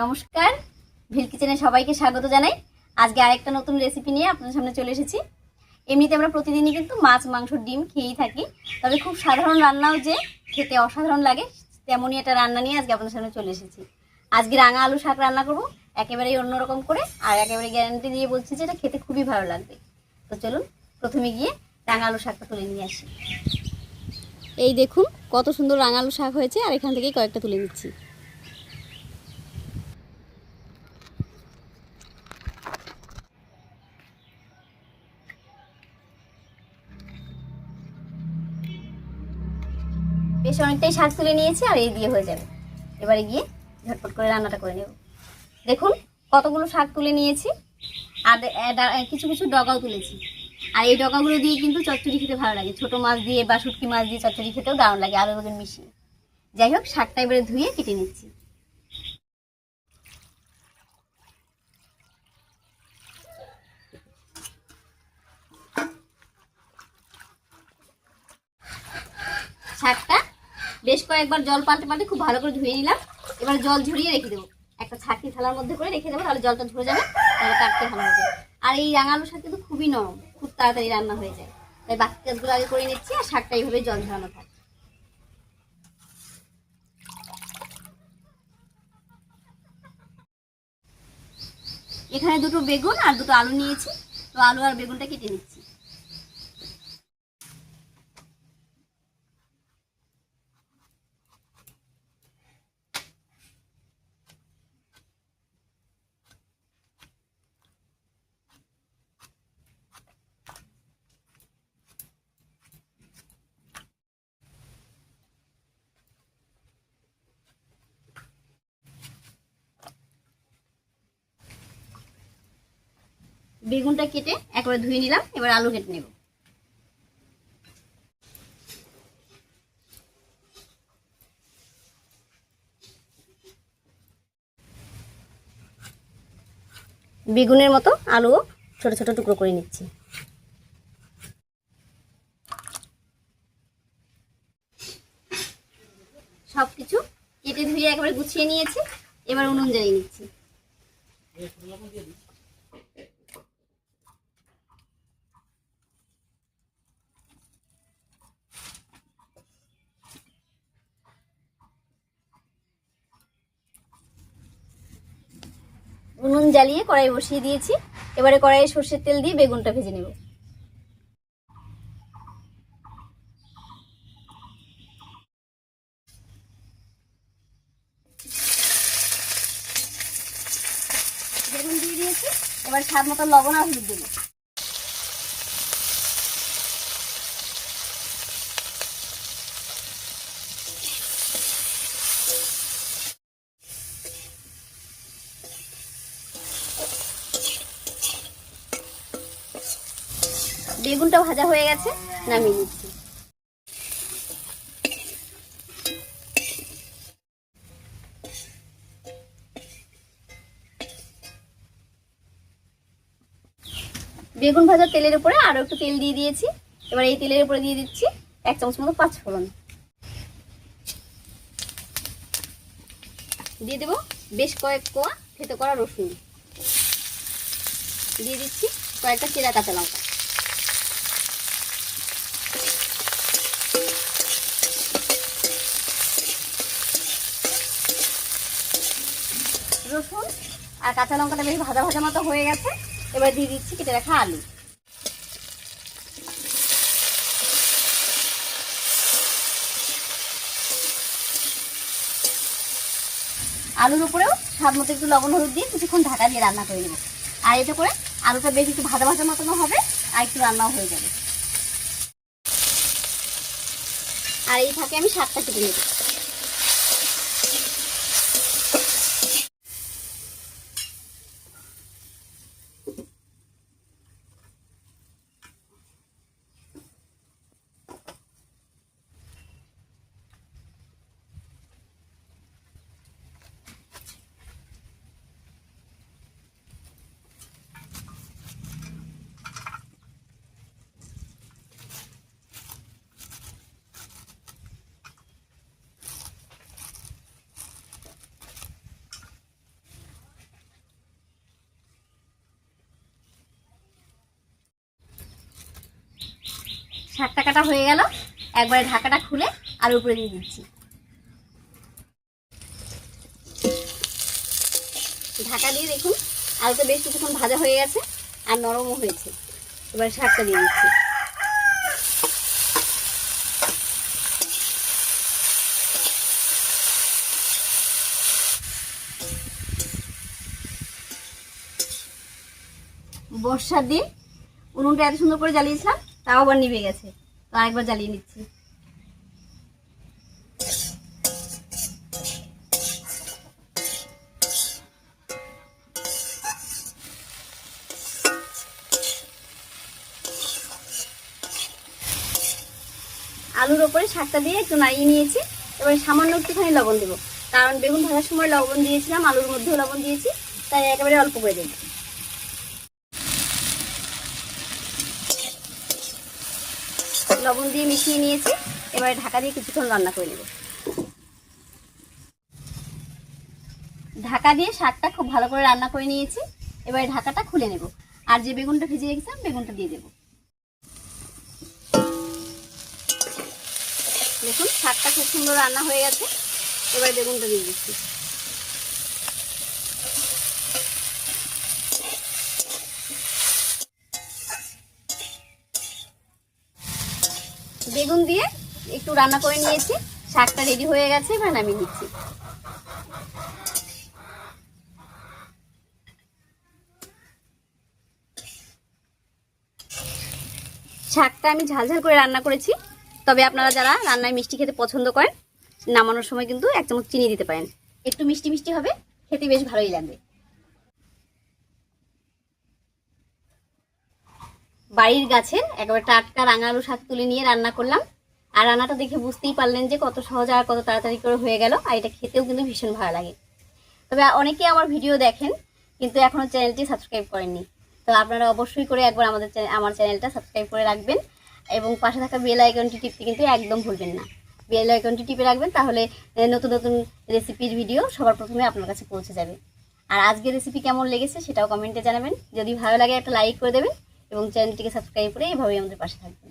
নমস্কার, ভিল কিচেনে সবাইকে স্বাগত জানাই। আজকে আরেকটা নতুন রেসিপি নিয়ে আপনাদের সামনে চলে এসেছি। এমনিতে আমরা প্রতিদিনই কিন্তু মাছ, মাংস, ডিম খেয়েই থাকি, তবে খুব সাধারণ রান্নাও যে খেতে অসাধারণ লাগে তেমনই একটা রান্না নিয়ে আজকে আপনাদের সামনে চলে এসেছি। আজকে রাঙা আলু শাক রান্না করব, একেবারেই অন্যরকম করে, আর একেবারে গ্যারান্টি দিয়ে বলছি যে এটা খেতে খুবই ভালো লাগবে। তো চলুন প্রথমে গিয়ে রাঙা আলু শাকটা তুলে নিয়ে আসি। এই দেখুন কত সুন্দর রাঙা আলু শাক হয়েছে, আর এখান থেকেই কয়েকটা তুলে নিচ্ছি। বেশ অনেকটাই শাক তুলে নিয়েছি, আর এই দিয়ে হয়ে যাবে। এবারে গিয়ে ঝটপট করে রান্নাটা করে নেব। দেখুন কতগুলো শাক তুলে নিয়েছি, আর কিছু কিছু ডগাও তুলেছি। আর এই ডগাগুলো দিয়ে কিন্তু চচ্চড়ি খেতে ভালো লাগে, ছোট মাছ দিয়ে বা শুটকি মাছ দিয়ে চচ্চড়ি খেতেও দারুণ লাগে, আলু বেগুন মিশিয়ে। যাই হোক, শাকটা এবারে ধুয়ে কেটে নিচ্ছি। শাকটা বেশ কয়েকবার জল পাল্টে পাল্টে খুব ভালো করে ধুয়ে নিলাম। এবার জল ঝরিয়ে রেখে দেবো, একটা ছাঁকনি থালার মধ্যে করে রেখে দেবো, তাহলে জলটা ঝরে যাবে, তাহলে কাটতে ভালো হবে। আর এই রাঙা আলুর শাক কিন্তু খুবই নরম, খুব তাড়াতাড়ি রান্না হয়ে যায়। তাই বাকি কাজগুলো আগে করে নিচ্ছি, আর শাকটা এইভাবে জল ঝরানো থাকে। এখানে দুটো বেগুন আর দুটো আলু নিয়েছি, তো আলু আর বেগুনটা কেটে নিচ্ছি। বেগুনটা কেটে একবারে ধুয়ে নিলাম, এবার আলু কেটে নেব। বেগুনের মতো আলুও ছোট ছোট টুকরো করে নিচ্ছি। সবকিছু কেটে ধুয়ে একেবারে গুছিয়ে নিয়েছি, এবার উনুন জ্বালিয়ে নিচ্ছি। উনুন জ্বালিয়ে কড়াই বসিয়ে দিয়েছি, এবারে কড়াইয়ে সর্ষের তেল দিয়ে বেগুনটা ভেজে নেব। বেগুন দিয়ে দিয়েছি, এবার স্বাদ মতো লবণ আর হলুদ দেবো। বেগুনটা ভাজা হয়ে গেছে, নামিয়ে নিচ্ছি। বেগুন ভাজা তেলের উপরে আরো একটু তেল দিয়ে দিয়েছি, এবার এই তেলের উপরে দিয়ে দিচ্ছি 1 চামচ মতো পাঁচফোড়ন। দিয়ে দেবো বেশ কয়েক কোয়া থেতো করা রসুন। দিয়ে দিচ্ছি কয়েকটা চেরা কাঁচা লঙ্কা। রসুন আর কাঁচা লঙ্কাটা বেশ ভাজা ভাজা মতো হয়ে গেছে, এবার দিয়ে দিচ্ছি কেটে রাখা আলু। আলুর উপরেও স্বাদ মতো একটু লবণ হলুদ দিয়ে কিছুক্ষণ ঢাকা দিয়ে রান্না করে নেব। আর এটা করে আলুটা বেশ একটু ভাজা ভাজা মতনও হবে, আর একটু রান্নাও হয়ে যাবে। আর এই ফাঁকে আমি শাকটা কেটে নেব। শাকটা কাটা হয়ে গেল, একবারে ঢাকাটা খুলে আলুর উপরে দিয়ে দিচ্ছি। ঢাকা দিয়ে দেখুন আলুটা বেশ কিছুক্ষণ ভাজা হয়ে গেছে আর নরমও হয়েছে। এবার শাকটা দিয়ে দিচ্ছি। বর্ষার দিন উনুনটা এত সুন্দর করে জ্বালিয়েছিলাম, তাও আবার নিভে গেছে, তো আরেকবার জ্বালিয়ে নিচ্ছি। আলুর ওপরে শাকটা দিয়ে একটু নাড়িয়ে নিয়েছি। এবারে সামান্য একটুখানি লবণ দেবো, কারণ বেগুন ভাজার সময় লবণ দিয়েছিলাম, আলুর মধ্যেও লবণ দিয়েছি, তাই একেবারে অল্প করে দেবো। লবণ দিয়ে মিশিয়ে নিয়েছি। এবারে ঢাকা দিয়ে কিছুক্ষণ রান্না করে নেব। ঢাকা দিয়ে শাকটা খুব ভালো করে রান্না করে নিয়েছি। এবারে ঢাকাটা খুলে নেব আর যে বেগুনটা ভেজে রেখেছিলাম বেগুনটা দিয়ে দেবো। দেখুন শাকটা খুব সুন্দর রান্না হয়ে গেছে। এবারে বেগুনটা দিয়ে দিচ্ছি। বেগুন দিয়ে একটু রান্না করে নিয়েছি, শাকটা রেডি হয়ে গেছে, এবার নামিয়ে নিচ্ছি। শাকটা আমি ঝালঝাল করে রান্না করেছি, তবে আপনারা যারা রান্নায় মিষ্টি খেতে পছন্দ করেন নামানোর সময় কিন্তু 1 চামচ চিনি দিতে পারেন, একটু মিষ্টি মিষ্টি হবে, খেতে বেশ ভালোই লাগবে। বাড়ির গাছের একেবারে টাটকা রাঙা আলু শাক তুলে নিয়ে রান্না করলাম। আর রান্নাটা দেখে বুঝতেই পারলেন যে কত সহজ আর কত তাড়াতাড়ি করে হয়ে গেল, আর এটা খেতেও কিন্তু ভীষণ ভালো লাগে। তবে অনেকে আমার ভিডিও দেখেন কিন্তু এখনো চ্যানেলটি সাবস্ক্রাইব করেননি, তো আপনারা অবশ্যই করে একবার আমার চ্যানেলটা সাবস্ক্রাইব করে রাখবেন এবং পাশে থাকা বেল আইকনটি টিপতে কিন্তু একদম ভুলবেন না। বেল আইকনটি টিপে রাখবেন, তাহলে নতুন নতুন রেসিপির ভিডিও সবার প্রথমে আপনার কাছে পৌঁছে যাবে। আর আজকের রেসিপি কেমন লেগেছে সেটাও কমেন্টে জানাবেন। যদি ভালো লাগে একটা লাইক করে দেবেন এবং চ্যানেলটিকে সাবস্ক্রাইব করে এভাবেই আমাদের পাশে থাকবেন।